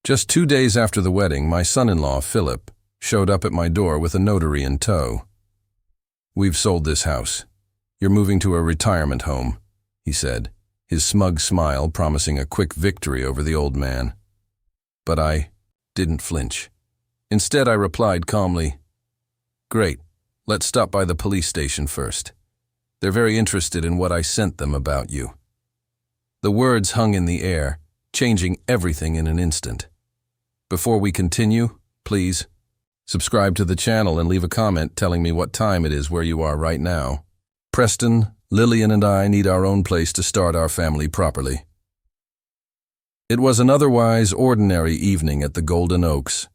Just 2 days after the wedding, my son-in-law, Philip, showed up at my door with a notary in tow. "We've sold this house. You're moving to a retirement home," he said, his smug smile promising a quick victory over the old man. But I didn't flinch. Instead, I replied calmly, "Great, let's stop by the police station first. They're very interested in what I sent them about you." The words hung in the air, changing everything in an instant. Before we continue, please subscribe to the channel and leave a comment telling me what time it is where you are right now. Preston, Lillian, and I need our own place to start our family properly. It was an otherwise ordinary evening at the Golden Oaks,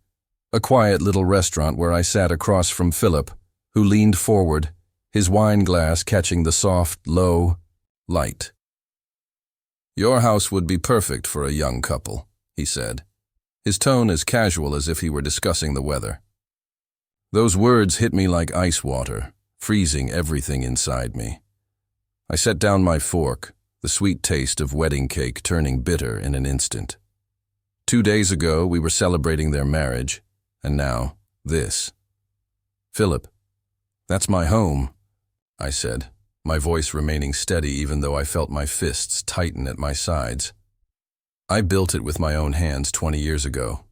a quiet little restaurant where I sat across from Philip, who leaned forward, his wine glass catching the soft, low light. "Your house would be perfect for a young couple," he said, his tone as casual as if he were discussing the weather. Those words hit me like ice water, freezing everything inside me. I set down my fork, the sweet taste of wedding cake turning bitter in an instant. 2 days ago, we were celebrating their marriage, and now, this. "Philip, that's my home," I said, my voice remaining steady even though I felt my fists tighten at my sides. "I built it with my own hands 20 years ago."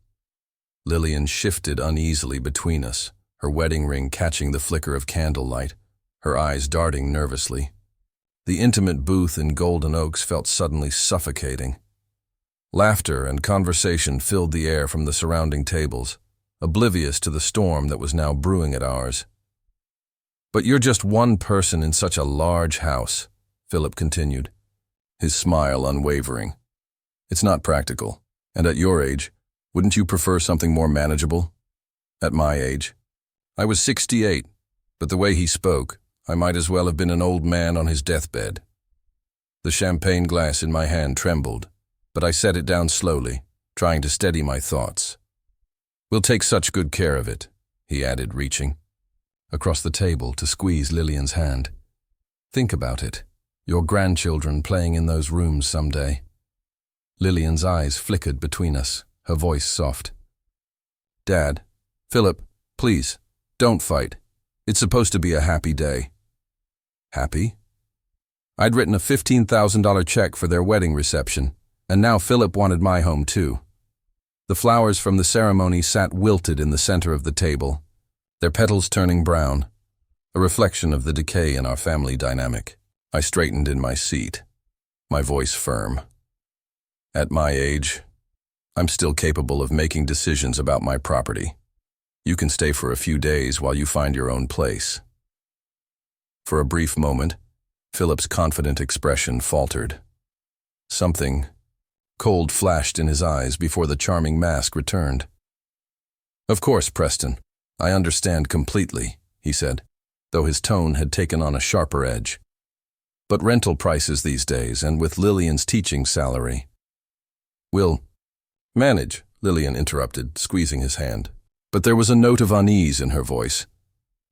Lillian shifted uneasily between us, her wedding ring catching the flicker of candlelight, her eyes darting nervously. The intimate booth in Golden Oaks felt suddenly suffocating. Laughter and conversation filled the air from the surrounding tables, oblivious to the storm that was now brewing at ours. "But you're just one person in such a large house," Philip continued, his smile unwavering. "It's not practical, and at your age, wouldn't you prefer something more manageable?" At my age, I was 68, but the way he spoke, I might as well have been an old man on his deathbed. The champagne glass in my hand trembled, but I set it down slowly, trying to steady my thoughts. "We'll take such good care of it," he added, reaching across the table to squeeze Lillian's hand. "Think about it, your grandchildren playing in those rooms someday." Lillian's eyes flickered between us, her voice soft. "Dad, Philip, please, don't fight. It's supposed to be a happy day." Happy? I'd written a $15,000 check for their wedding reception, and now Philip wanted my home too. The flowers from the ceremony sat wilted in the center of the table, their petals turning brown, a reflection of the decay in our family dynamic. I straightened in my seat, my voice firm. "At my age, I'm still capable of making decisions about my property. You can stay for a few days while you find your own place." For a brief moment, Philip's confident expression faltered. Something cold flashed in his eyes before the charming mask returned. "Of course, Preston, I understand completely," he said, though his tone had taken on a sharper edge. "But rental prices these days, and with Lillian's teaching salary—" "We'll manage," Lillian interrupted, squeezing his hand. But there was a note of unease in her voice,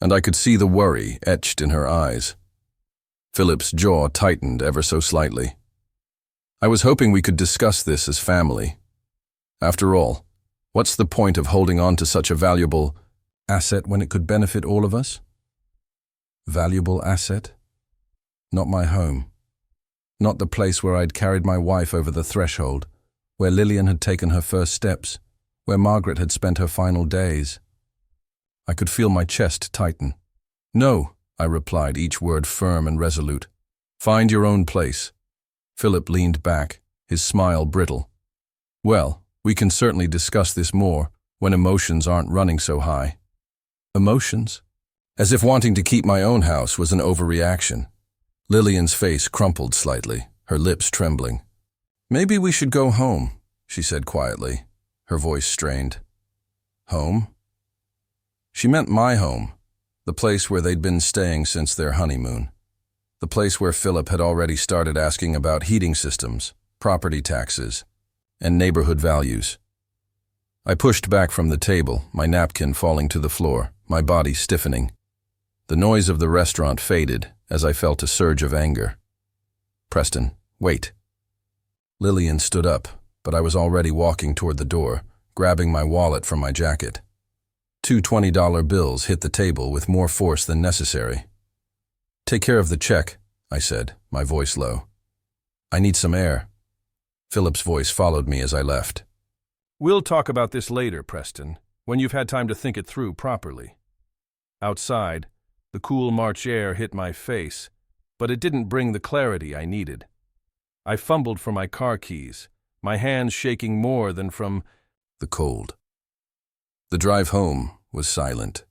and I could see the worry etched in her eyes. Philip's jaw tightened ever so slightly. "I was hoping we could discuss this as family. After all, what's the point of holding on to such a valuable asset when it could benefit all of us?" Valuable asset? Not my home. Not the place where I'd carried my wife over the threshold, where Lillian had taken her first steps, where Margaret had spent her final days. I could feel my chest tighten. "No," I replied, each word firm and resolute. "Find your own place." Philip leaned back, his smile brittle. "Well, we can certainly discuss this more when emotions aren't running so high." Emotions? As if wanting to keep my own house was an overreaction. Lillian's face crumpled slightly, her lips trembling. "Maybe we should go home," she said quietly, her voice strained. Home? She meant my home, the place where they'd been staying since their honeymoon. The place where Philip had already started asking about heating systems, property taxes, and neighborhood values. I pushed back from the table, my napkin falling to the floor, my body stiffening. The noise of the restaurant faded as I felt a surge of anger. "Preston, wait." Lillian stood up, but I was already walking toward the door, grabbing my wallet from my jacket. Two $20 bills hit the table with more force than necessary. "Take care of the check," I said, my voice low. "I need some air." Philip's voice followed me as I left. "We'll talk about this later, Preston, when you've had time to think it through properly." Outside, the cool March air hit my face, but it didn't bring the clarity I needed. I fumbled for my car keys, my hands shaking more than from the cold. The drive home was silent.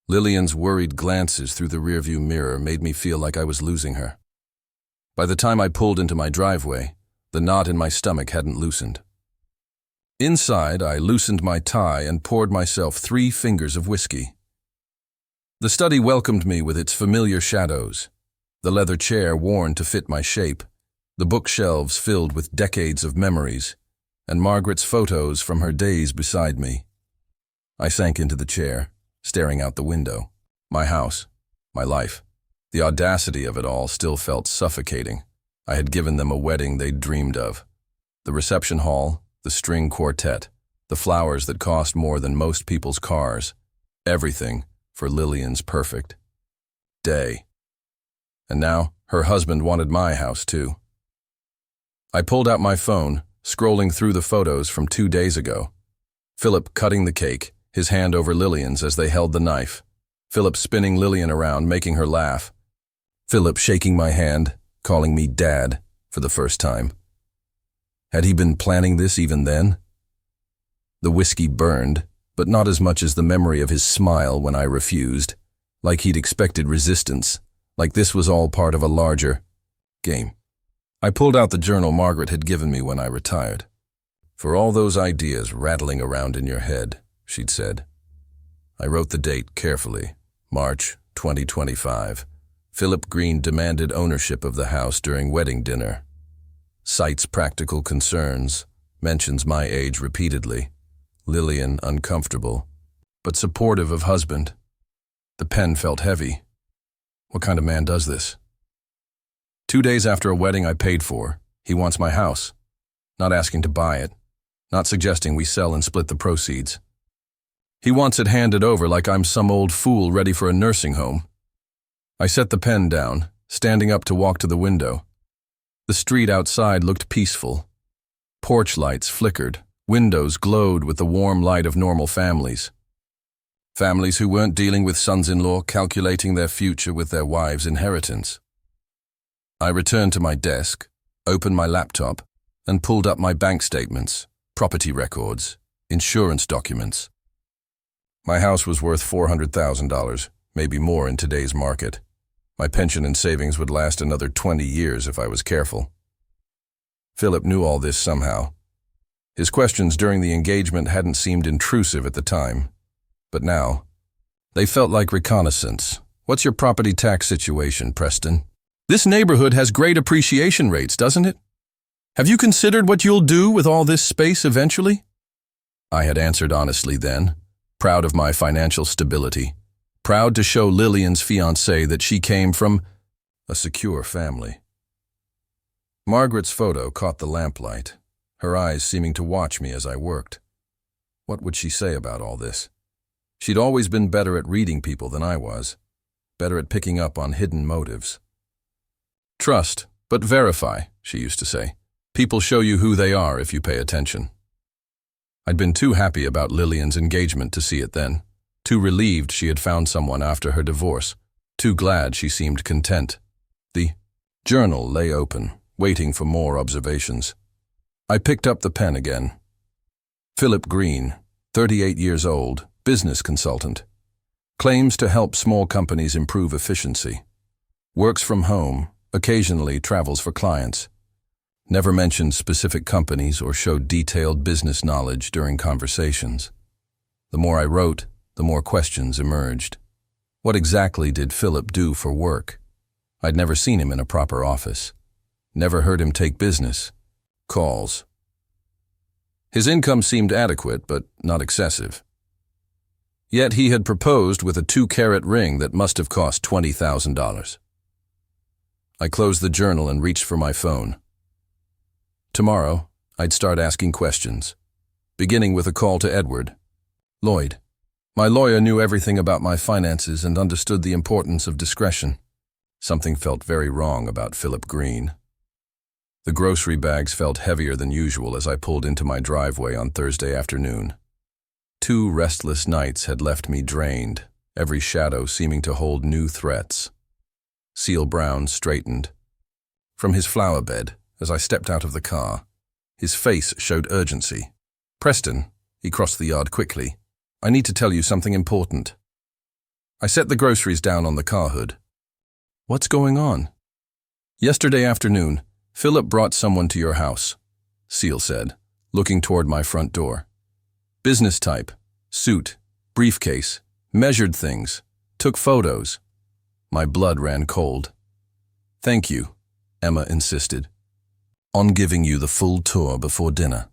Lillian's worried glances through the rearview mirror made me feel like I was losing her. By the time I pulled into my driveway, the knot in my stomach hadn't loosened. Inside, I loosened my tie and poured myself 3 fingers of whiskey. The study welcomed me with its familiar shadows, the leather chair worn to fit my shape, the bookshelves filled with decades of memories, and Margaret's photos from her days beside me. I sank into the chair, staring out the window. My house, my life. The audacity of it all still felt suffocating. I had given them a wedding they'd dreamed of. The reception hall, the string quartet, the flowers that cost more than most people's cars. Everything for Lillian's perfect day. And now, her husband wanted my house too. I pulled out my phone, scrolling through the photos from 2 days ago. Philip cutting the cake, his hand over Lillian's as they held the knife. Philip spinning Lillian around, making her laugh. Philip shaking my hand, calling me Dad for the first time. Had he been planning this even then? The whiskey burned, but not as much as the memory of his smile when I refused, like he'd expected resistance, like this was all part of a larger game. I pulled out the journal Margaret had given me when I retired. "For all those ideas rattling around in your head," she'd said. I wrote the date carefully, March 2025. Philip Green demanded ownership of the house during wedding dinner. Cites practical concerns, mentions my age repeatedly. Lillian uncomfortable, but supportive of husband. The pen felt heavy. What kind of man does this? 2 days after a wedding I paid for, he wants my house. Not asking to buy it, not suggesting we sell and split the proceeds. He wants it handed over like I'm some old fool ready for a nursing home. I set the pen down, standing up to walk to the window. The street outside looked peaceful. Porch lights flickered, windows glowed with the warm light of normal families. Families who weren't dealing with sons-in-law calculating their future with their wives' inheritance. I returned to my desk, opened my laptop, and pulled up my bank statements, property records, insurance documents. My house was worth $400,000, maybe more in today's market. My pension and savings would last another 20 years if I was careful. Philip knew all this somehow. His questions during the engagement hadn't seemed intrusive at the time, but now, they felt like reconnaissance. "What's your property tax situation, Preston? This neighborhood has great appreciation rates, doesn't it? Have you considered what you'll do with all this space eventually?" I had answered honestly then, proud of my financial stability, proud to show Lillian's fiancé that she came from a secure family. Margaret's photo caught the lamplight, her eyes seeming to watch me as I worked. What would she say about all this? She'd always been better at reading people than I was, better at picking up on hidden motives. "Trust, but verify," she used to say. "People show you who they are if you pay attention." I'd been too happy about Lillian's engagement to see it then, too relieved she had found someone after her divorce, too glad she seemed content. The journal lay open, waiting for more observations. I picked up the pen again. Philip Green, 38 years old, business consultant. Claims to help small companies improve efficiency. Works from home, occasionally travels for clients. Never mentioned specific companies or showed detailed business knowledge during conversations. The more I wrote, the more questions emerged. What exactly did Philip do for work? I'd never seen him in a proper office. Never heard him take business calls. His income seemed adequate, but not excessive. Yet he had proposed with a 2-carat ring that must have cost $20,000. I closed the journal and reached for my phone. Tomorrow, I'd start asking questions. beginning with a call to Edward. Lloyd. My lawyer knew everything about my finances and understood the importance of discretion. Something felt very wrong about Philip Green. The grocery bags felt heavier than usual as I pulled into my driveway on Thursday afternoon. 2 restless nights had left me drained, every shadow seeming to hold new threats. Seal Brown straightened from his flower bed as I stepped out of the car. His face showed urgency. Preston, he crossed the yard quickly. I need to tell you something important. I set the groceries down on the car hood. What's going on? Yesterday afternoon, Philip brought someone to your house, Seal said, looking toward my front door. Business type, suit, briefcase, measured things, took photos. My blood ran cold. Thank you, Emma insisted, on giving you the full tour before dinner.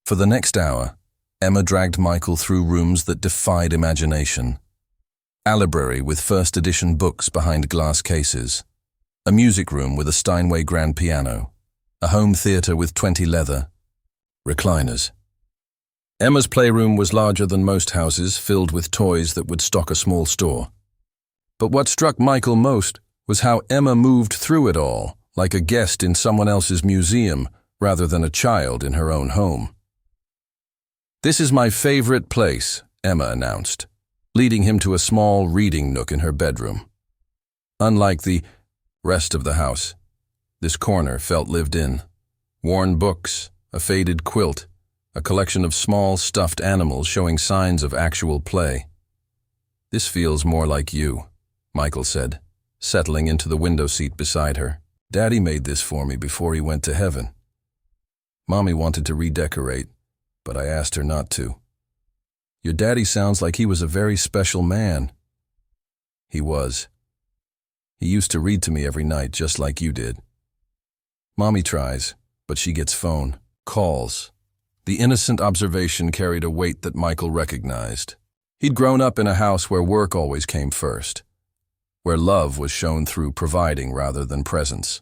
For the next hour, Emma dragged Michael through rooms that defied imagination. A library with first edition books behind glass cases, a music room with a Steinway grand piano, a home theater with 20 leather recliners. Emma's playroom was larger than most houses, filled with toys that would stock a small store. But what struck Michael most was how Emma moved through it all, like a guest in someone else's museum rather than a child in her own home. This is my favorite place, Emma announced, leading him to a small reading nook in her bedroom. Unlike the rest of the house, this corner felt lived in. Worn books, a faded quilt, a collection of small stuffed animals showing signs of actual play. This feels more like you, Michael said, settling into the window seat beside her. Daddy made this for me before he went to heaven. Mommy wanted to redecorate, but I asked her not to. Your daddy sounds like he was a very special man. He was. He used to read to me every night just like you did. Mommy tries, but she gets phone calls. The innocent observation carried a weight that Michael recognized. He'd grown up in a house where work always came first, where love was shown through providing rather than presence.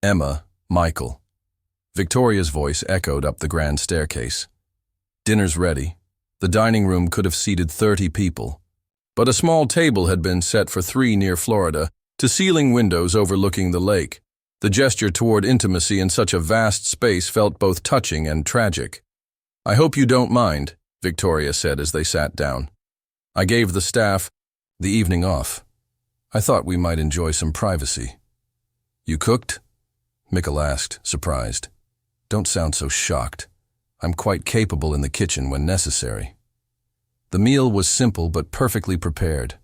Emma, Michael. Victoria's voice echoed up the grand staircase. Dinner's ready. The dining room could have seated 30 people, but a small table had been set for 3 near Florida, to ceiling windows overlooking the lake. The gesture toward intimacy in such a vast space felt both touching and tragic. I hope you don't mind, Victoria said as they sat down. I gave the staff the evening off. I thought we might enjoy some privacy. You cooked? Mikkel asked, surprised. Don't sound so shocked. I'm quite capable in the kitchen when necessary. The meal was simple but perfectly prepared.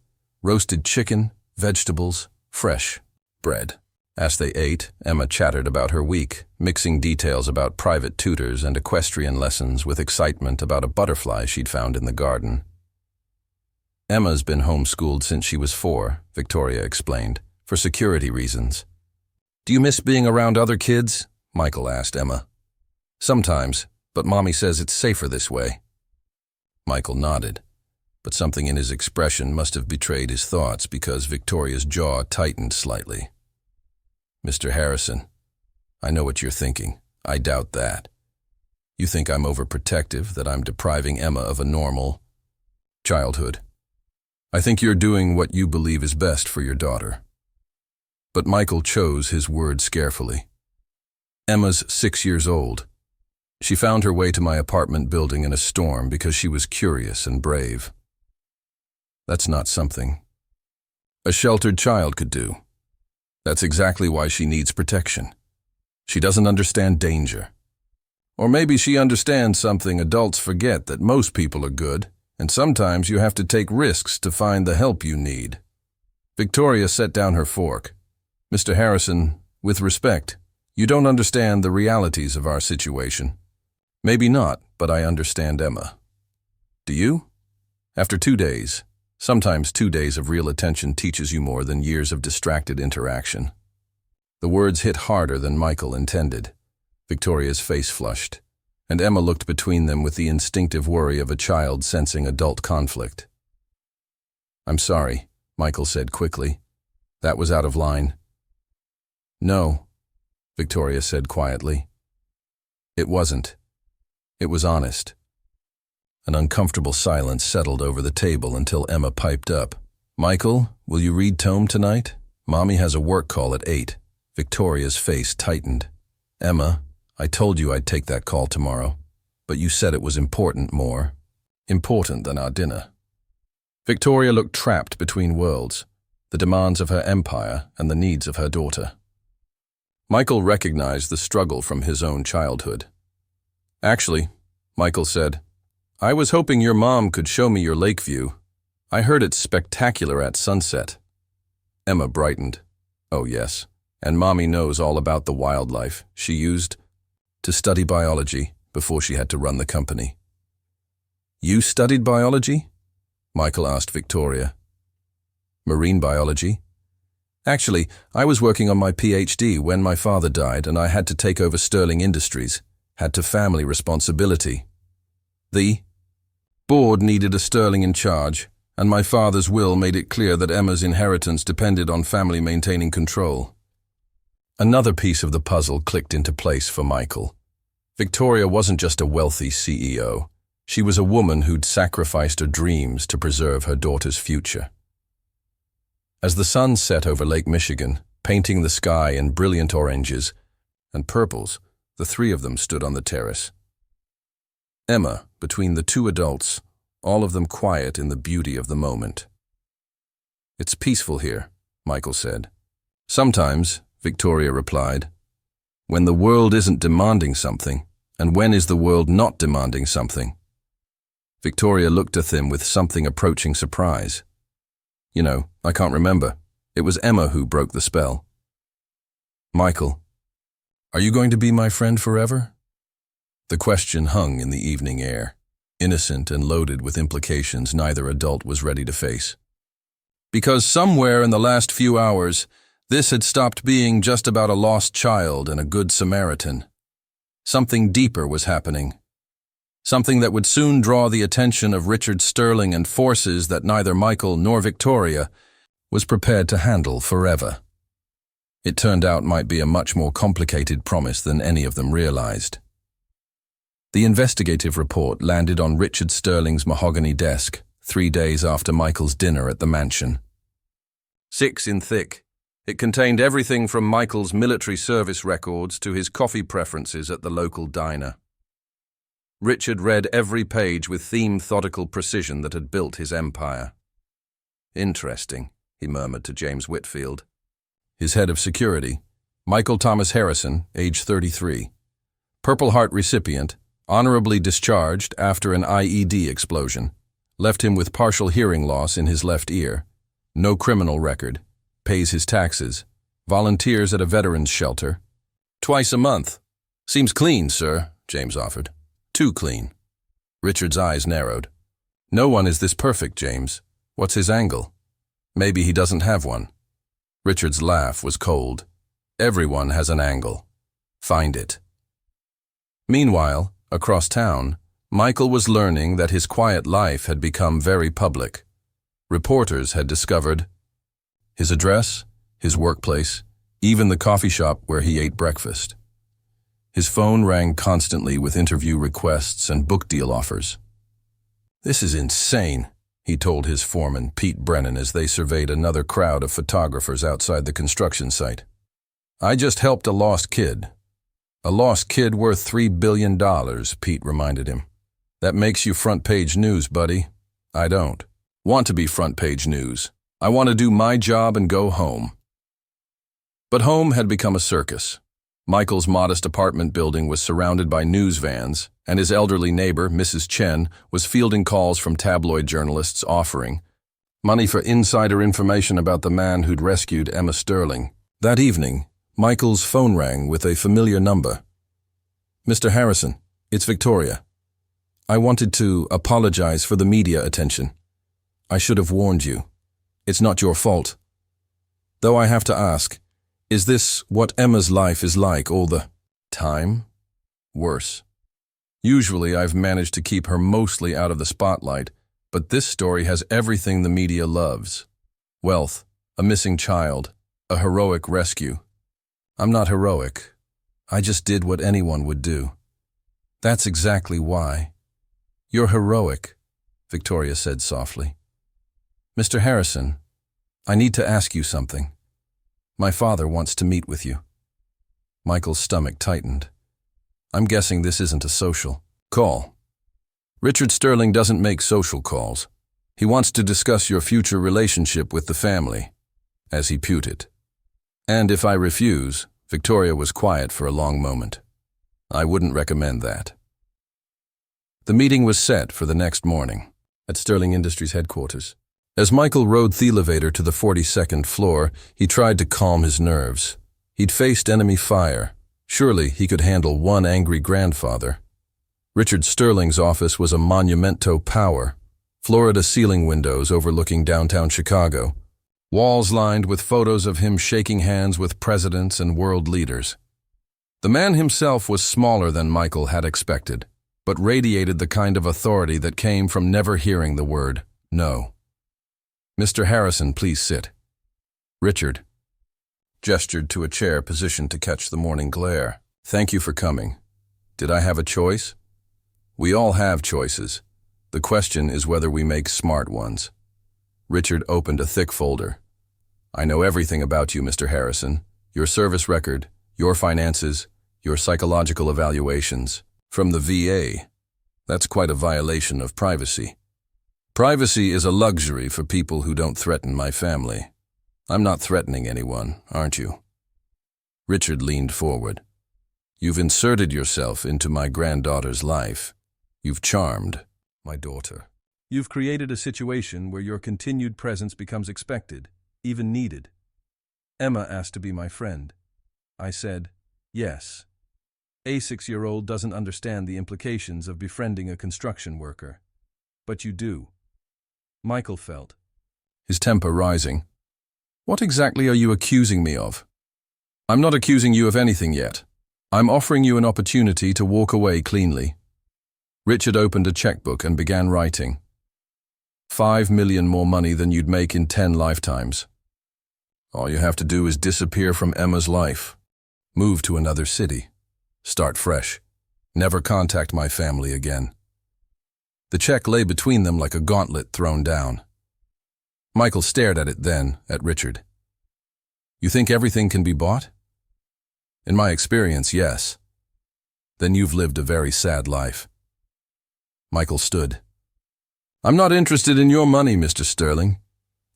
Roasted chicken, vegetables, fresh bread. As they ate, Emma chattered about her week, mixing details about private tutors and equestrian lessons with excitement about a butterfly she'd found in the garden. Emma's been homeschooled since she was 4, Victoria explained, for security reasons. Do you miss being around other kids? Michael asked Emma. Sometimes, but Mommy says it's safer this way. Michael nodded, but something in his expression must have betrayed his thoughts because Victoria's jaw tightened slightly. Mr. Harrison, I know what you're thinking. I doubt that. You think I'm overprotective, that I'm depriving Emma of a normal childhood. I think you're doing what you believe is best for your daughter. But Michael chose his words carefully. Emma's 6 years old. She found her way to my apartment building in a storm because she was curious and brave. That's not something a sheltered child could do. That's exactly why she needs protection. She doesn't understand danger. Or maybe she understands something adults forget, that most people are good, and sometimes you have to take risks to find the help you need. Victoria set down her fork. Mr. Harrison, with respect, you don't understand the realities of our situation. Maybe not, but I understand Emma. Do you? After 2 days, sometimes 2 days of real attention teaches you more than years of distracted interaction. The words hit harder than Michael intended. Victoria's face flushed, and Emma looked between them with the instinctive worry of a child sensing adult conflict. I'm sorry, Michael said quickly. That was out of line. No, Victoria said quietly. It wasn't. It was honest. An uncomfortable silence settled over the table until Emma piped up. "Michael, will you read Tome tonight? Mommy has a work call at 8. Victoria's face tightened. "Emma, I told you I'd take that call tomorrow, but you said it was more important than our dinner." Victoria looked trapped between worlds, the demands of her empire and the needs of her daughter. Michael recognized the struggle from his own childhood. "Actually," Michael said, "I was hoping your mom could show me your lake view. I heard it's spectacular at sunset." Emma brightened. "Oh yes, and Mommy knows all about the wildlife she used to study biology before she had to run the company." "You studied biology?" Michael asked Victoria. "Marine biology? Actually, I was working on my PhD when my father died and I had to take over Sterling Industries, had to family responsibility. The board needed a Sterling in charge, and my father's will made it clear that Emma's inheritance depended on family maintaining control." Another piece of the puzzle clicked into place for Michael. Victoria wasn't just a wealthy CEO. She was a woman who'd sacrificed her dreams to preserve her daughter's future. As the sun set over Lake Michigan, painting the sky in brilliant oranges and purples, the three of them stood on the terrace. Emma, between the two adults, all of them quiet in the beauty of the moment. "It's peaceful here," Michael said. "Sometimes," Victoria replied, "when the world isn't demanding something, and when is the world not demanding something?" Victoria looked at him with something approaching surprise. "You know, I can't remember. It was Emma who broke the spell." "Michael, are you going to be my friend forever?" The question hung in the evening air, innocent and loaded with implications neither adult was ready to face. Because somewhere in the last few hours, this had stopped being just about a lost child and a good Samaritan. Something deeper was happening. Something that would soon draw the attention of Richard Sterling and forces that neither Michael nor Victoria was prepared to handle forever. It turned out might be a much more complicated promise than any of them realized. The investigative report landed on Richard Sterling's mahogany desk 3 days after Michael's dinner at the mansion. 6 in thick, it contained everything from Michael's military service records to his coffee preferences at the local diner. Richard read every page with theme-thodical precision that had built his empire. "Interesting," he murmured to James Whitfield. His head of security, Michael Thomas Harrison, age 33. Purple Heart recipient, honorably discharged after an IED explosion, left him with partial hearing loss in his left ear, no criminal record, pays his taxes, volunteers at a veterans shelter. "Twice a month. Seems clean, sir," James offered. "Too clean." Richard's eyes narrowed. "No one is this perfect, James. What's his angle?" "Maybe he doesn't have one." Richard's laugh was cold. "Everyone has an angle. Find it." Meanwhile, across town, Michael was learning that his quiet life had become very public. Reporters had discovered his address, his workplace, even the coffee shop where he ate breakfast. His phone rang constantly with interview requests and book deal offers. "This is insane," he told his foreman, Pete Brennan, as they surveyed another crowd of photographers outside the construction site. "I just helped a lost kid." "A lost kid worth $3 billion, Pete reminded him. "That makes you front-page news, buddy. I don't want to be front-page news. I want to do my job and go home." But home had become a circus. Michael's modest apartment building was surrounded by news vans, and his elderly neighbor, Mrs. Chen, was fielding calls from tabloid journalists offering money for insider information about the man who'd rescued Emma Sterling. That evening, Michael's phone rang with a familiar number. "Mr. Harrison, it's Victoria. I wanted to apologize for the media attention. I should have warned you. It's not your fault. Though I have to ask, is this what Emma's life is like all the time? Worse. Usually I've managed to keep her mostly out of the spotlight, but this story has everything the media loves. Wealth, a missing child, a heroic rescue. I'm not heroic. I just did what anyone would do." That's exactly why. You're heroic, Victoria said softly. Mr. Harrison, I need to ask you something. My father wants to meet with you. Michael's stomach tightened. I'm guessing this isn't a social call. Richard Sterling doesn't make social calls. He wants to discuss your future relationship with the family, as he put it. And if I refuse, Victoria was quiet for a long moment. I wouldn't recommend that. The meeting was set for the next morning at Sterling Industries headquarters. As Michael rode the elevator to the 42nd floor, he tried to calm his nerves. He'd faced enemy fire. Surely he could handle one angry grandfather. Richard Sterling's office was a monumento power. Floor-to-ceiling windows overlooking downtown Chicago. Walls lined with photos of him shaking hands with presidents and world leaders. The man himself was smaller than Michael had expected, but radiated the kind of authority that came from never hearing the word no. Mr. Harrison, please sit. Richard gestured to a chair positioned to catch the morning glare. Thank you for coming. Did I have a choice? We all have choices. The question is whether we make smart ones. Richard opened a thick folder. I know everything about you, Mr. Harrison. Your service record, your finances, your psychological evaluations. From the VA. That's quite a violation of privacy. Privacy is a luxury for people who don't threaten my family. I'm not threatening anyone, aren't you? Richard leaned forward. You've inserted yourself into my granddaughter's life. You've charmed my daughter. You've created a situation where your continued presence becomes expected, even needed. Emma asked to be my friend. I said, yes. A 6-year-old doesn't understand the implications of befriending a construction worker. But you do. Michael felt. His temper rising. What exactly are you accusing me of? I'm not accusing you of anything yet. I'm offering you an opportunity to walk away cleanly. Richard opened a checkbook and began writing. 5 million more money than you'd make in 10 lifetimes. All you have to do is disappear from Emma's life. Move to another city. Start fresh. Never contact my family again. The check lay between them like a gauntlet thrown down. Michael stared at it then, at Richard. You think everything can be bought? In my experience, yes. Then you've lived a very sad life. Michael stood. I'm not interested in your money, Mr. Sterling.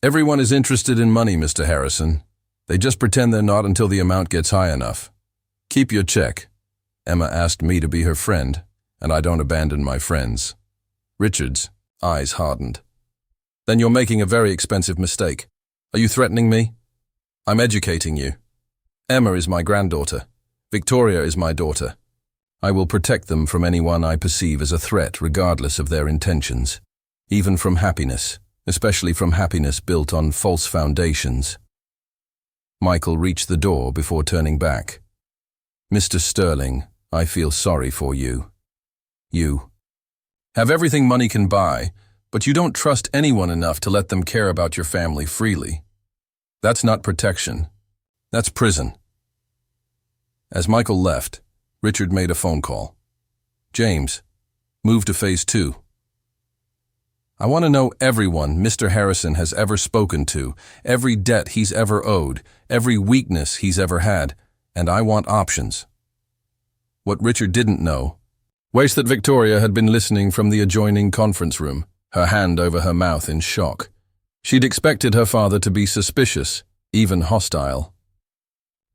Everyone is interested in money, Mr. Harrison. They just pretend they're not until the amount gets high enough. Keep your check. Emma asked me to be her friend, and I don't abandon my friends. Richard's eyes hardened. Then you're making a very expensive mistake. Are you threatening me? I'm educating you. Emma is my granddaughter. Victoria is my daughter. I will protect them from anyone I perceive as a threat regardless of their intentions. Even from happiness, especially from happiness built on false foundations. Michael reached the door before turning back. Mr. Sterling, I feel sorry for you. You have everything money can buy, but you don't trust anyone enough to let them care about your family freely. That's not protection. That's prison. As Michael left, Richard made a phone call. James, move to phase 2. I want to know everyone Mr. Harrison has ever spoken to, every debt he's ever owed, every weakness he's ever had, and I want options. What Richard didn't know was that Victoria had been listening from the adjoining conference room, her hand over her mouth in shock. She'd expected her father to be suspicious, even hostile.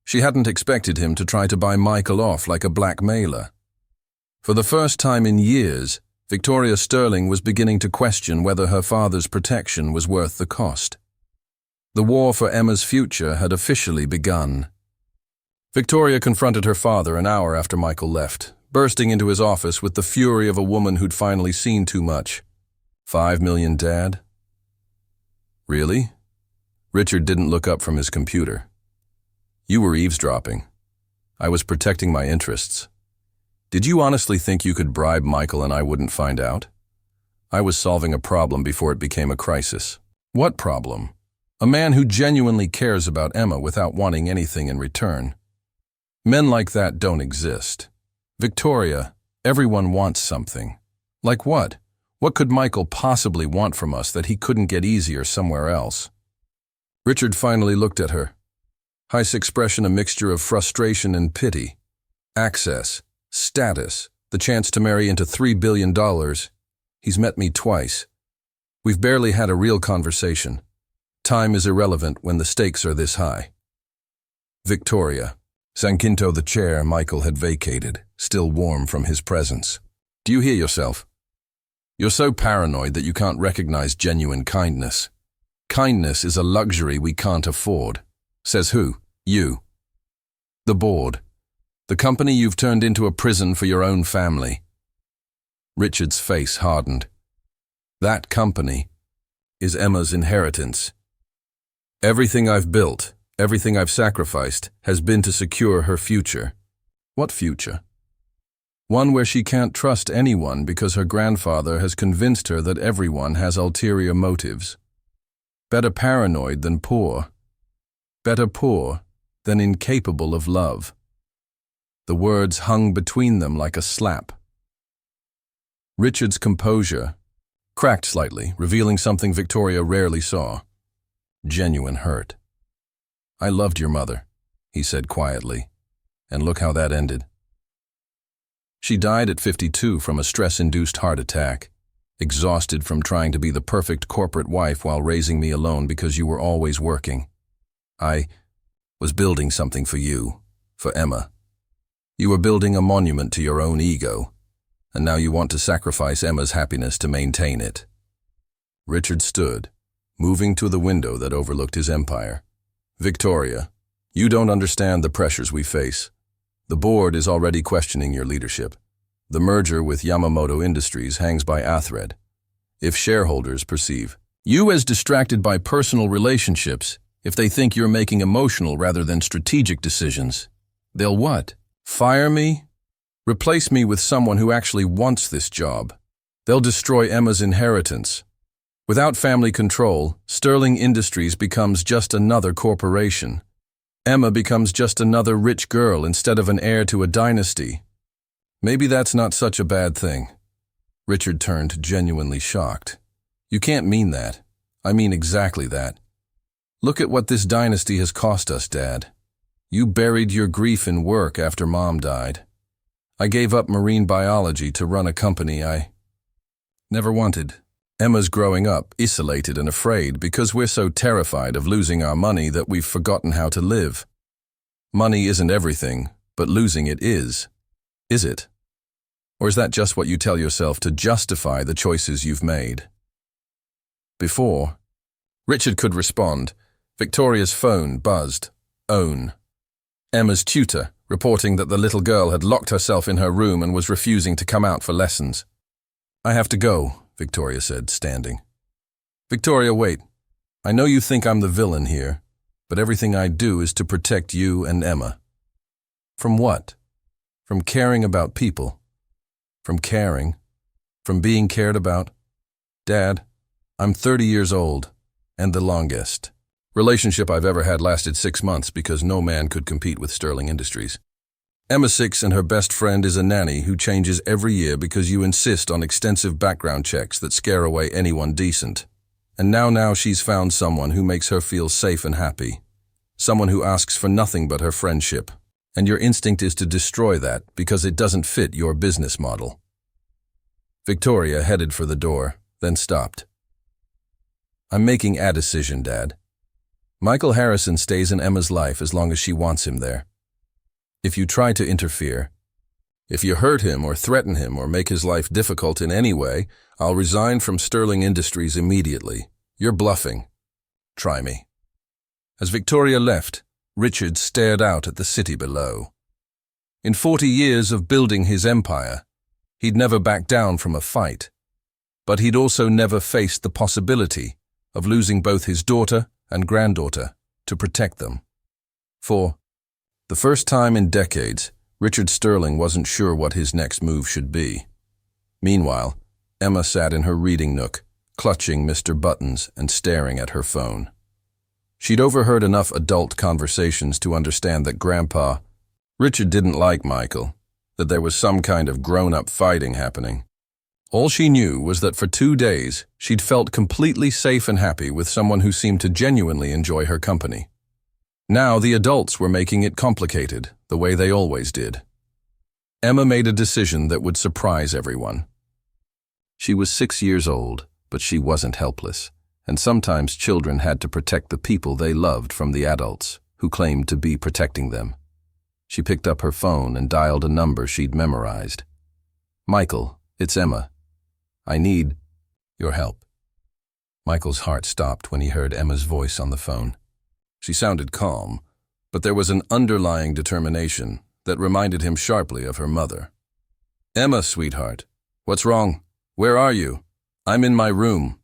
She hadn't expected him to try to buy Michael off like a blackmailer. For the first time in years, Victoria Sterling was beginning to question whether her father's protection was worth the cost. The war for Emma's future had officially begun. Victoria confronted her father an hour after Michael left, bursting into his office with the fury of a woman who'd finally seen too much. 5 million, Dad? Really? Richard didn't look up from his computer. You were eavesdropping. I was protecting my interests. Did you honestly think you could bribe Michael and I wouldn't find out? I was solving a problem before it became a crisis. What problem? A man who genuinely cares about Emma without wanting anything in return. Men like that don't exist. Victoria, Everyone wants something. Like what? What could Michael possibly want from us that he couldn't get easier somewhere else? Richard finally looked at her. His expression a mixture of frustration and pity. Access, status, the chance to marry into $3 billion. He's met me twice. We've barely had a real conversation. Time is irrelevant when the stakes are this high. Victoria sank into the chair Michael had vacated, still warm from his presence. Do you hear yourself? You're so paranoid that you can't recognize genuine kindness. Kindness is a luxury we can't afford. Says who? You. The board. The company you've turned into a prison for your own family. Richard's face hardened. That company is Emma's inheritance. Everything I've built, everything I've sacrificed, has been to secure her future. What future? One where she can't trust anyone because her grandfather has convinced her that everyone has ulterior motives. Better paranoid than poor. Better poor than incapable of love. The words hung between them like a slap. Richard's composure cracked slightly, revealing something Victoria rarely saw. Genuine hurt. I loved your mother, he said quietly, and look how that ended. She died at 52 from a stress-induced heart attack, exhausted from trying to be the perfect corporate wife while raising me alone because you were always working. I was building something for you, for Emma. You were building a monument to your own ego, and now you want to sacrifice Emma's happiness to maintain it. Richard stood, moving to the window that overlooked his empire. Victoria, you don't understand the pressures we face. The board is already questioning your leadership. The merger with Yamamoto Industries hangs by a thread. If shareholders perceive you as distracted by personal relationships, if they think you're making emotional rather than strategic decisions, they'll what? Fire me? Replace me with someone who actually wants this job. They'll destroy Emma's inheritance. Without family control, Sterling Industries becomes just another corporation. Emma becomes just another rich girl instead of an heir to a dynasty. Maybe that's not such a bad thing. Richard turned genuinely shocked. You can't mean that. I mean exactly that. Look at what this dynasty has cost us, Dad. You buried your grief in work after Mom died. I gave up marine biology to run a company I never wanted. Emma's growing up, isolated and afraid because we're so terrified of losing our money that we've forgotten how to live. Money isn't everything, but losing it is. Is it? Or is that just what you tell yourself to justify the choices you've made? Before Richard could respond, Victoria's phone buzzed. Own. Emma's tutor, reporting that the little girl had locked herself in her room and was refusing to come out for lessons. I have to go, Victoria said, standing. Victoria, wait. I know you think I'm the villain here, but everything I do is to protect you and Emma. From what? From caring about people. From caring. From being cared about. Dad, I'm 30 years old, and the longest relationship I've ever had lasted 6 months because no man could compete with Sterling Industries. Emma's 6 and her best friend is a nanny who changes every year because you insist on extensive background checks that scare away anyone decent. And now she's found someone who makes her feel safe and happy. Someone who asks for nothing but her friendship. And your instinct is to destroy that because it doesn't fit your business model. Victoria headed for the door, then stopped. I'm making a decision, Dad. Michael Harrison stays in Emma's life as long as she wants him there. If you try to interfere, if you hurt him or threaten him or make his life difficult in any way, I'll resign from Sterling Industries immediately. You're bluffing. Try me. As Victoria left, Richard stared out at the city below. In 40 years of building his empire, he'd never backed down from a fight, but he'd also never faced the possibility of losing both his daughter and granddaughter to protect them. For the first time in decades, Richard Sterling wasn't sure what his next move should be. Meanwhile, Emma sat in her reading nook, clutching Mr. Buttons and staring at her phone. She'd overheard enough adult conversations to understand that Richard didn't like Michael, that there was some kind of grown-up fighting happening. All she knew was that for 2 days, she'd felt completely safe and happy with someone who seemed to genuinely enjoy her company. Now the adults were making it complicated, the way they always did. Emma made a decision that would surprise everyone. She was 6 years old, but she wasn't helpless, and sometimes children had to protect the people they loved from the adults, who claimed to be protecting them. She picked up her phone and dialed a number she'd memorized. "Michael, it's Emma. I need your help." Michael's heart stopped when he heard Emma's voice on the phone. She sounded calm, but there was an underlying determination that reminded him sharply of her mother. "Emma, sweetheart. What's wrong? Where are you?" "I'm in my room.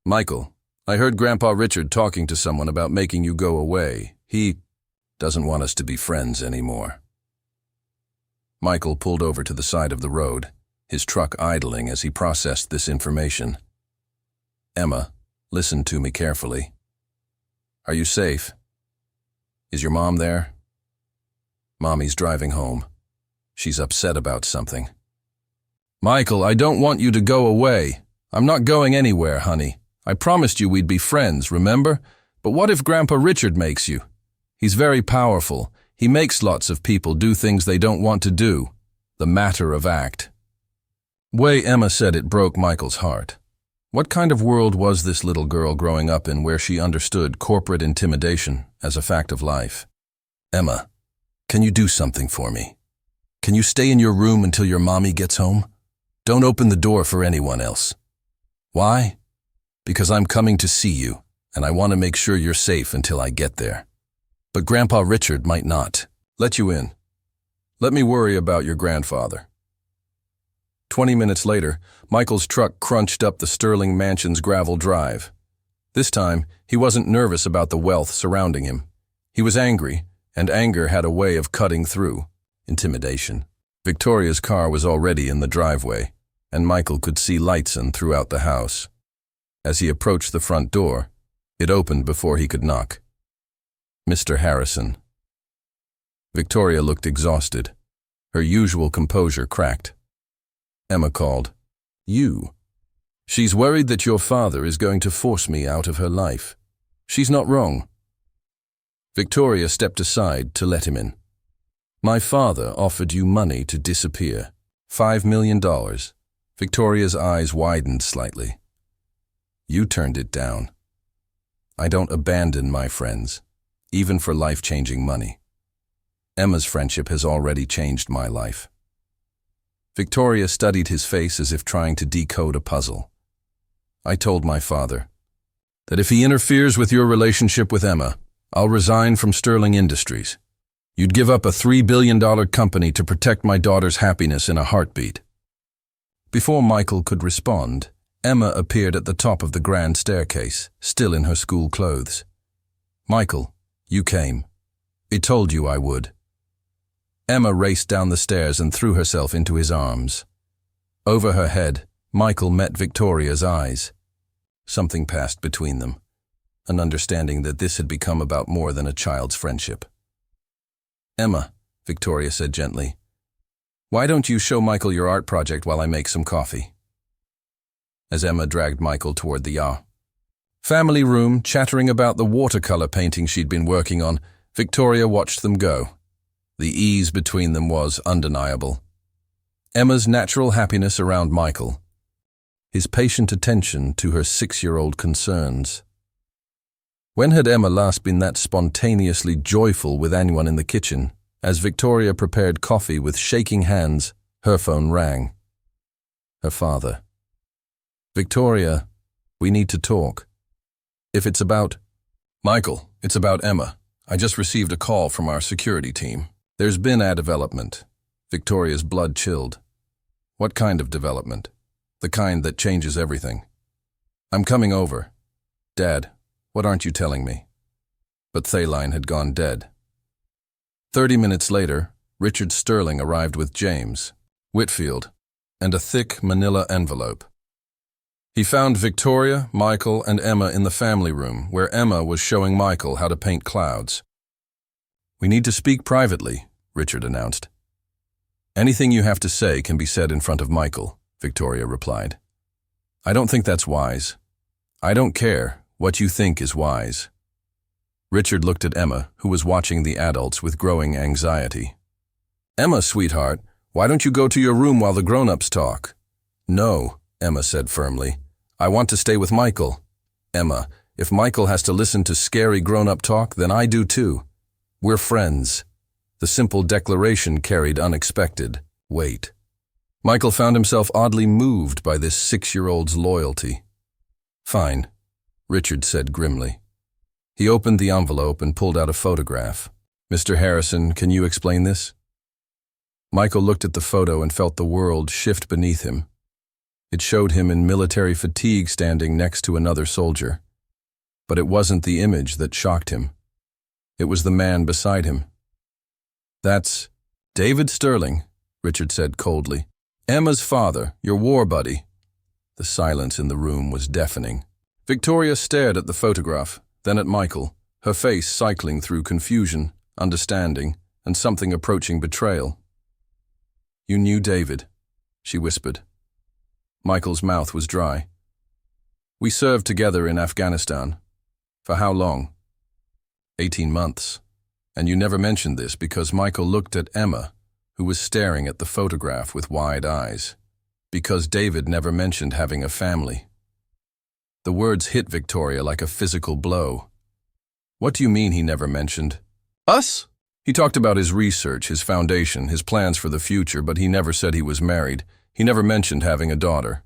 Michael, I heard Grandpa Richard talking to someone about making you go away. He doesn't want us to be friends anymore." Michael pulled over to the side of the road, his truck idling as he processed this information. "Emma, listen to me carefully. Are you safe? Is your mom there?" "Mommy's driving home. She's upset about something." "Michael, I don't want you to go away. I'm not going anywhere, honey. I promised you we'd be friends, remember? But what if Grandpa Richard makes you? He's very powerful. He makes lots of people do things they don't want to do. The matter of act." Way Emma said it broke Michael's heart. What kind of world was this little girl growing up in where she understood corporate intimidation as a fact of life? "Emma, can you do something for me? Can you stay in your room until your mommy gets home? Don't open the door for anyone else." "Why?" "Because I'm coming to see you, and I want to make sure you're safe until I get there. But Grandpa Richard might not let you in. Let me worry about your grandfather." 20 minutes later, Michael's truck crunched up the Sterling Mansion's gravel drive. This time, he wasn't nervous about the wealth surrounding him. He was angry, and anger had a way of cutting through intimidation. Victoria's car was already in the driveway, and Michael could see lights in throughout the house. As he approached the front door, it opened before he could knock. "Mr. Harrison." Victoria looked exhausted. Her usual composure cracked. Emma called. "You. She's worried that your father is going to force me out of her life. She's not wrong." Victoria stepped aside to let him in. "My father offered you money to disappear. $5 million. Victoria's eyes widened slightly. "You turned it down." "I don't abandon my friends, even for life-changing money. Emma's friendship has already changed my life." Victoria studied his face as if trying to decode a puzzle. "I told my father that if he interferes with your relationship with Emma, I'll resign from Sterling Industries. You'd give up a $3 billion company to protect my daughter's happiness in a heartbeat." Before Michael could respond, Emma appeared at the top of the grand staircase, still in her school clothes. "Michael, you came. I told you I would." Emma raced down the stairs and threw herself into his arms. Over her head, Michael met Victoria's eyes. Something passed between them, an understanding that this had become about more than a child's friendship. "Emma," Victoria said gently, "why don't you show Michael your art project while I make some coffee?" As Emma dragged Michael toward the family room, chattering about the watercolor painting she'd been working on, Victoria watched them go. The ease between them was undeniable. Emma's natural happiness around Michael, his patient attention to her 6-year-old concerns. When had Emma last been that spontaneously joyful with anyone in the kitchen? As Victoria prepared coffee with shaking hands, her phone rang. Her father. "Victoria, we need to talk. If it's about—" "Michael, it's about Emma. I just received a call from our security team. There's been a development." Victoria's blood chilled. "What kind of development?" "The kind that changes everything." "I'm coming over." "Dad, what aren't you telling me?" But Thaline had gone dead. 30 minutes later, Richard Sterling arrived with James, Whitfield, and a thick manila envelope. He found Victoria, Michael, and Emma in the family room, where Emma was showing Michael how to paint clouds. "We need to speak privately," Richard announced. Anything you have to say can be said in front of Michael, Victoria replied. I don't think that's wise. I don't care what you think is wise. Richard looked at Emma, who was watching the adults with growing anxiety. Emma, sweetheart, why don't you go to your room while the grown-ups talk? No, Emma said firmly. I want to stay with Michael. Emma, if Michael has to listen to scary grown-up talk, then I do too. We're friends. The simple declaration carried unexpected weight. Michael found himself oddly moved by this 6-year-old's loyalty. Fine, Richard said grimly. He opened the envelope and pulled out a photograph. Mr. Harrison, can you explain this? Michael looked at the photo and felt the world shift beneath him. It showed him in military fatigue standing next to another soldier. But it wasn't the image that shocked him. It was the man beside him. That's David Sterling, Richard said coldly. Emma's father, your war buddy. The silence in the room was deafening. Victoria stared at the photograph, then at Michael, her face cycling through confusion, understanding, and something approaching betrayal. You knew David, she whispered. Michael's mouth was dry. We served together in Afghanistan. For how long? 18 months. And you never mentioned this because Michael looked at Emma, who was staring at the photograph with wide eyes. Because David never mentioned having a family. The words hit Victoria like a physical blow. What do you mean he never mentioned? Us? He talked about his research, his foundation, his plans for the future, but he never said he was married. He never mentioned having a daughter.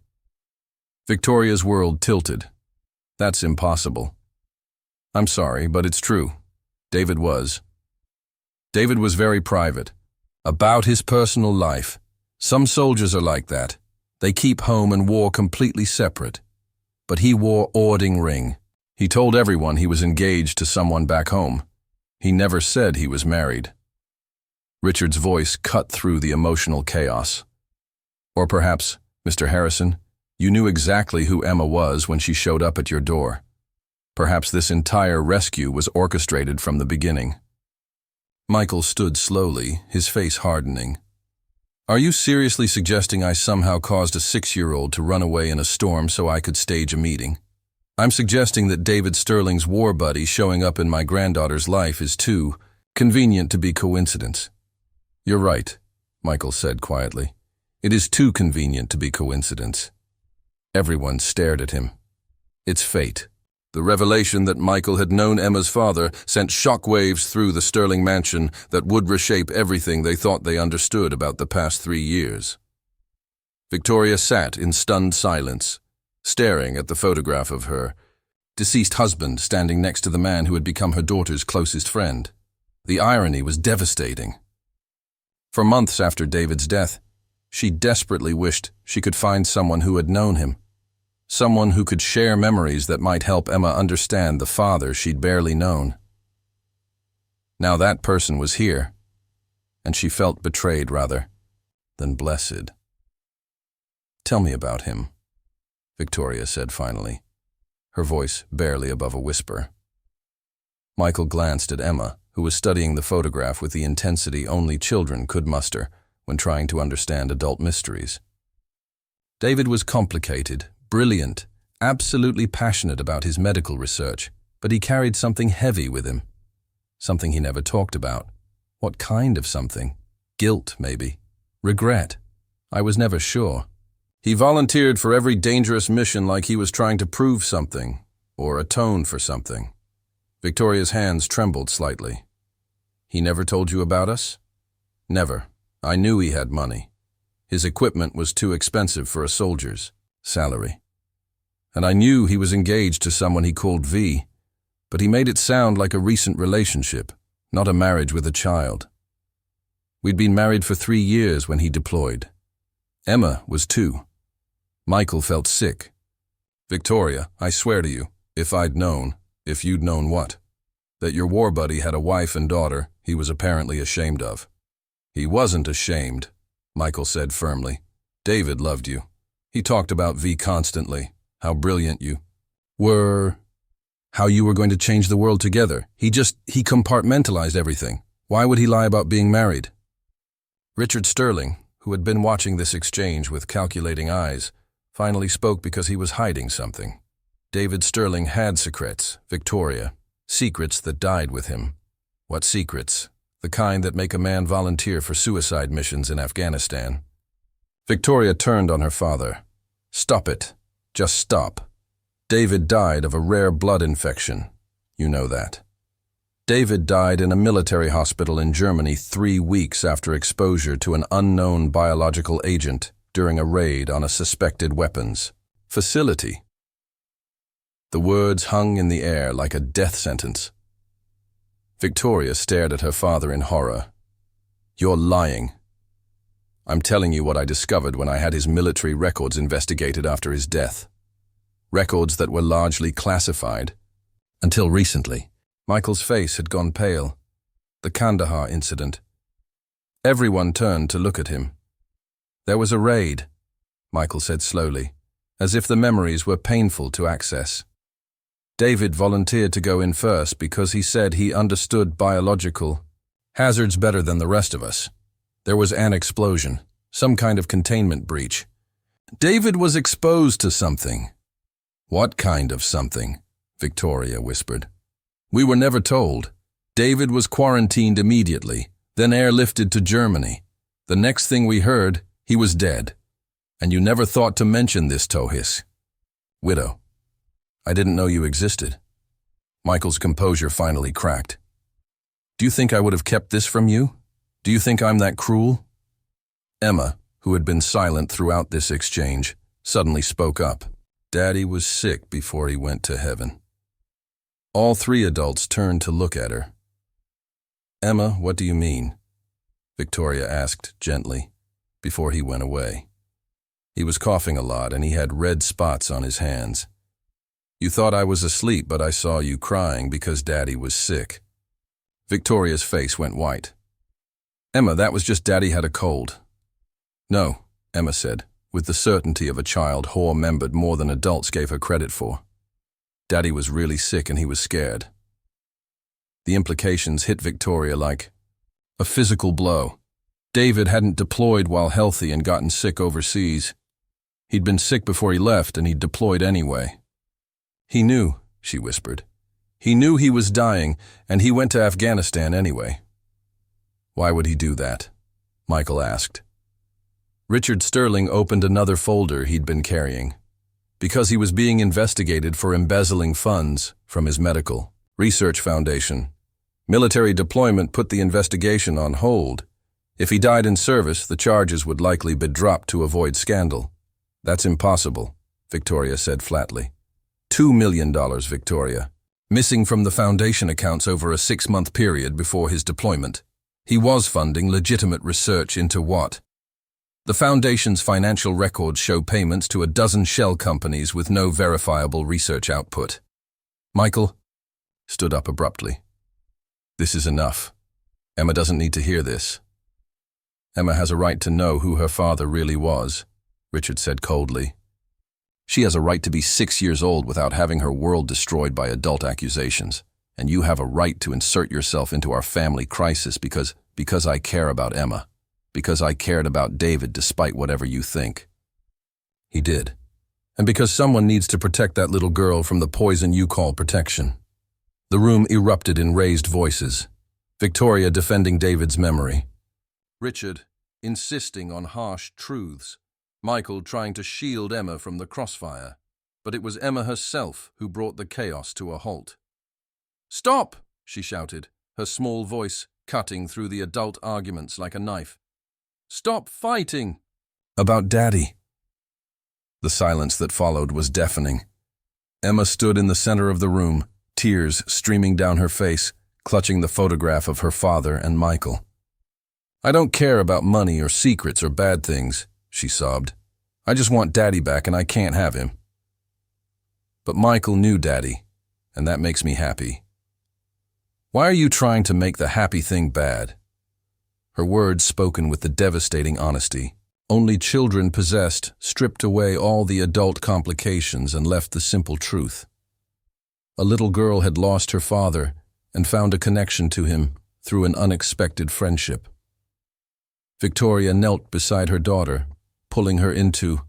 Victoria's world tilted. That's impossible. I'm sorry, but it's true. David was. David was very private. About his personal life. Some soldiers are like that. They keep home and war completely separate. But he wore Ording ring. He told everyone he was engaged to someone back home. He never said he was married. Richard's voice cut through the emotional chaos. Or perhaps, Mr. Harrison, you knew exactly who Emma was when she showed up at your door. Perhaps this entire rescue was orchestrated from the beginning. Michael stood slowly, his face hardening. Are you seriously suggesting I somehow caused a 6-year-old to run away in a storm so I could stage a meeting? I'm suggesting that David Sterling's war buddy showing up in my granddaughter's life is too convenient to be coincidence. You're right, Michael said quietly. It is too convenient to be coincidence. Everyone stared at him. It's fate. The revelation that Michael had known Emma's father sent shockwaves through the Sterling mansion that would reshape everything they thought they understood about the past 3 years. Victoria sat in stunned silence, staring at the photograph of her deceased husband standing next to the man who had become her daughter's closest friend. The irony was devastating. For months after David's death, she desperately wished she could find someone who had known him. Someone who could share memories that might help Emma understand the father she'd barely known. Now that person was here, and she felt betrayed rather than blessed. Tell me about him, Victoria said finally, her voice barely above a whisper. Michael glanced at Emma, who was studying the photograph with the intensity only children could muster when trying to understand adult mysteries. David was complicated, brilliant, absolutely passionate about his medical research, but he carried something heavy with him. Something he never talked about. What kind of something? Guilt, maybe. Regret. I was never sure. He volunteered for every dangerous mission like he was trying to prove something, or atone for something. Victoria's hands trembled slightly. He never told you about us? Never. I knew he had money. His equipment was too expensive for a soldier's salary. And I knew he was engaged to someone he called V, but he made it sound like a recent relationship, not a marriage with a child. We'd been married for 3 years when he deployed. Emma was 2. Michael felt sick. Victoria, I swear to you, if I'd known, if you'd known what? That your war buddy had a wife and daughter he was apparently ashamed of. He wasn't ashamed, Michael said firmly. David loved you. He talked about V constantly, how brilliant you were, how you were going to change the world together. He compartmentalized everything. Why would he lie about being married? Richard Sterling, who had been watching this exchange with calculating eyes, finally spoke because he was hiding something. David Sterling had secrets, Victoria, secrets that died with him. What secrets? The kind that make a man volunteer for suicide missions in Afghanistan. Victoria turned on her father. Stop it. Just stop. David died of a rare blood infection. You know that. David died in a military hospital in Germany 3 weeks after exposure to an unknown biological agent during a raid on a suspected weapons facility. The words hung in the air like a death sentence. Victoria stared at her father in horror. You're lying. I'm telling you what I discovered when I had his military records investigated after his death. Records that were largely classified. Until recently, Michael's face had gone pale. The Kandahar incident. Everyone turned to look at him. There was a raid, Michael said slowly, as if the memories were painful to access. David volunteered to go in first because he said he understood biological hazards better than the rest of us. There was an explosion, some kind of containment breach. David was exposed to something. What kind of something? Victoria whispered. We were never told. David was quarantined immediately, then airlifted to Germany. The next thing we heard, he was dead. And you never thought to mention this, Tohis. Widow. I didn't know you existed. Michael's composure finally cracked. Do you think I would have kept this from you? Do you think I'm that cruel? Emma, who had been silent throughout this exchange, suddenly spoke up. Daddy was sick before he went to heaven. All 3 adults turned to look at her. Emma, what do you mean? Victoria asked gently, before he went away. He was coughing a lot and he had red spots on his hands. You thought I was asleep, but I saw you crying because Daddy was sick. Victoria's face went white. Emma, that was just Daddy had a cold. No, Emma said, with the certainty of a child whore-membered more than adults gave her credit for. Daddy was really sick and he was scared. The implications hit Victoria like a physical blow. David hadn't deployed while healthy and gotten sick overseas. He'd been sick before he left and he'd deployed anyway. He knew, she whispered. He knew he was dying, and he went to Afghanistan anyway. Why would he do that? Michael asked. Richard Sterling opened another folder he'd been carrying. Because he was being investigated for embezzling funds from his medical research foundation. Military deployment put the investigation on hold. If he died in service, the charges would likely be dropped to avoid scandal. That's impossible, Victoria said flatly. $2 million, Victoria. Missing from the foundation accounts over a 6-month period before his deployment. He was funding legitimate research into what? The foundation's financial records show payments to a dozen shell companies with no verifiable research output. Michael stood up abruptly. This is enough. Emma doesn't need to hear this. Emma has a right to know who her father really was, Richard said coldly. She has a right to be 6 years old without having her world destroyed by adult accusations. And you have a right to insert yourself into our family crisis because I care about Emma. Because I cared about David despite whatever you think. He did. And because someone needs to protect that little girl from the poison you call protection. The room erupted in raised voices. Victoria defending David's memory. Richard insisting on harsh truths. Michael trying to shield Emma from the crossfire, but it was Emma herself who brought the chaos to a halt. Stop, she shouted, her small voice cutting through the adult arguments like a knife. Stop fighting! About Daddy. The silence that followed was deafening. Emma stood in the center of the room, tears streaming down her face, clutching the photograph of her father and Michael. I don't care about money or secrets or bad things, she sobbed. I just want Daddy back and I can't have him. But Michael knew Daddy, and that makes me happy. Why are you trying to make the happy thing bad? Her words spoken with the devastating honesty. Only children possessed stripped away all the adult complications and left the simple truth. A little girl had lost her father and found a connection to him through an unexpected friendship. Victoria knelt beside her daughter, pulling her into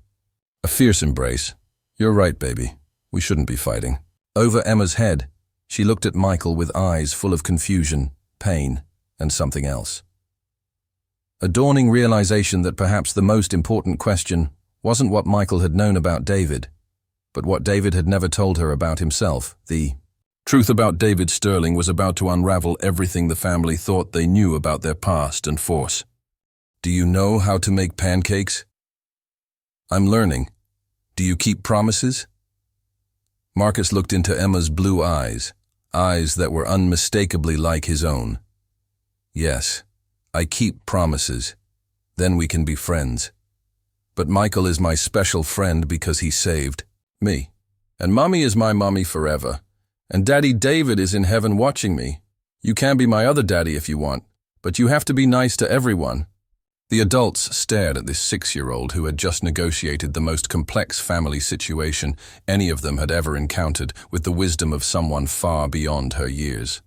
a fierce embrace. "You're right, baby. We shouldn't be fighting." Over Emma's head, she looked at Michael with eyes full of confusion, pain, and something else. A dawning realization that perhaps the most important question wasn't what Michael had known about David, but what David had never told her about himself. The truth about David Sterling was about to unravel everything the family thought they knew about their past and force. "Do you know how to make pancakes?" "I'm learning. Do you keep promises?" Marcus looked into Emma's blue eyes, eyes that were unmistakably like his own. "Yes, I keep promises. Then we can be friends. But Michael is my special friend because he saved me. And Mommy is my mommy forever. And Daddy David is in heaven watching me. You can be my other daddy if you want, but you have to be nice to everyone." The adults stared at this 6-year-old who had just negotiated the most complex family situation any of them had ever encountered with the wisdom of someone far beyond her years.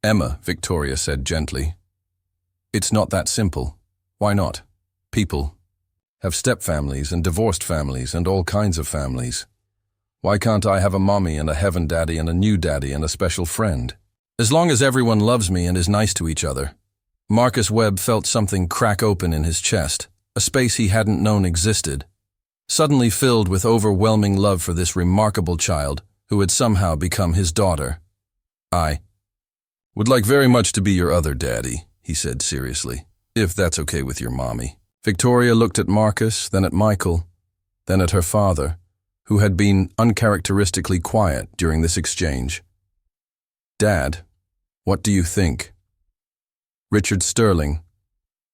"Emma," Victoria said gently, "it's not that simple. Why not? People have stepfamilies and divorced families and all kinds of families. Why can't I have a mommy and a heaven daddy and a new daddy and a special friend? As long as everyone loves me and is nice to each other." Marcus Webb felt something crack open in his chest, a space he hadn't known existed, suddenly filled with overwhelming love for this remarkable child who had somehow become his daughter. "I would like very much to be your other daddy," he said seriously, "if that's okay with your mommy." Victoria looked at Marcus, then at Michael, then at her father, who had been uncharacteristically quiet during this exchange. "Dad, what do you think?" Richard Sterling,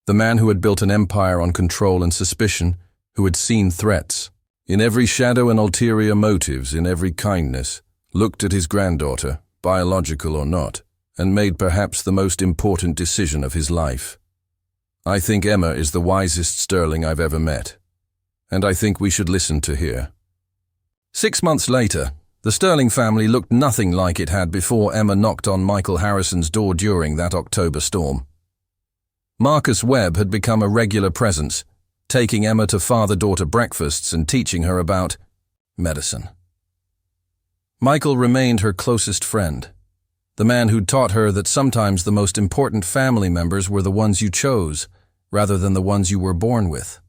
the man who had built an empire on control and suspicion, who had seen threats, in every shadow and ulterior motives, in every kindness, looked at his granddaughter, biological or not, and made perhaps the most important decision of his life. "I think Emma is the wisest Sterling I've ever met, and I think we should listen to her." 6 months later, the Sterling family looked nothing like it had before Emma knocked on Michael Harrison's door during that October storm. Marcus Webb had become a regular presence, taking Emma to father-daughter breakfasts and teaching her about medicine. Michael remained her closest friend, the man who'd taught her that sometimes the most important family members were the ones you chose, rather than the ones you were born with.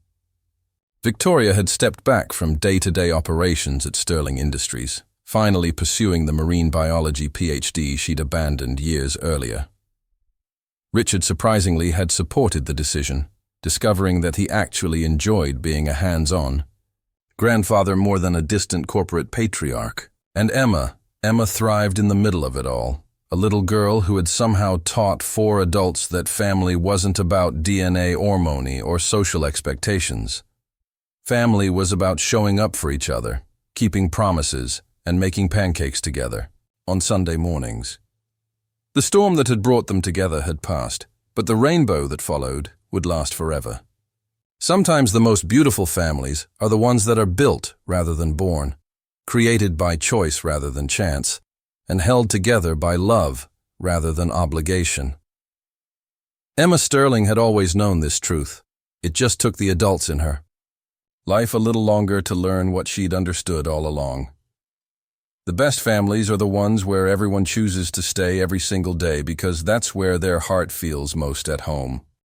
Victoria had stepped back from day-to-day operations at Sterling Industries, finally pursuing the marine biology PhD she'd abandoned years earlier. Richard surprisingly had supported the decision, discovering that he actually enjoyed being a hands-on grandfather more than a distant corporate patriarch. And Emma thrived in the middle of it all, a little girl who had somehow taught 4 adults that family wasn't about DNA hormone or social expectations. Family was about showing up for each other, keeping promises, and making pancakes together on Sunday mornings. The storm that had brought them together had passed, but the rainbow that followed would last forever. Sometimes the most beautiful families are the ones that are built rather than born, created by choice rather than chance, and held together by love rather than obligation. Emma Sterling had always known this truth. It just took the adults in her life a little longer to learn what she'd understood all along. The best families are the ones where everyone chooses to stay every single day because that's where their heart feels most at home.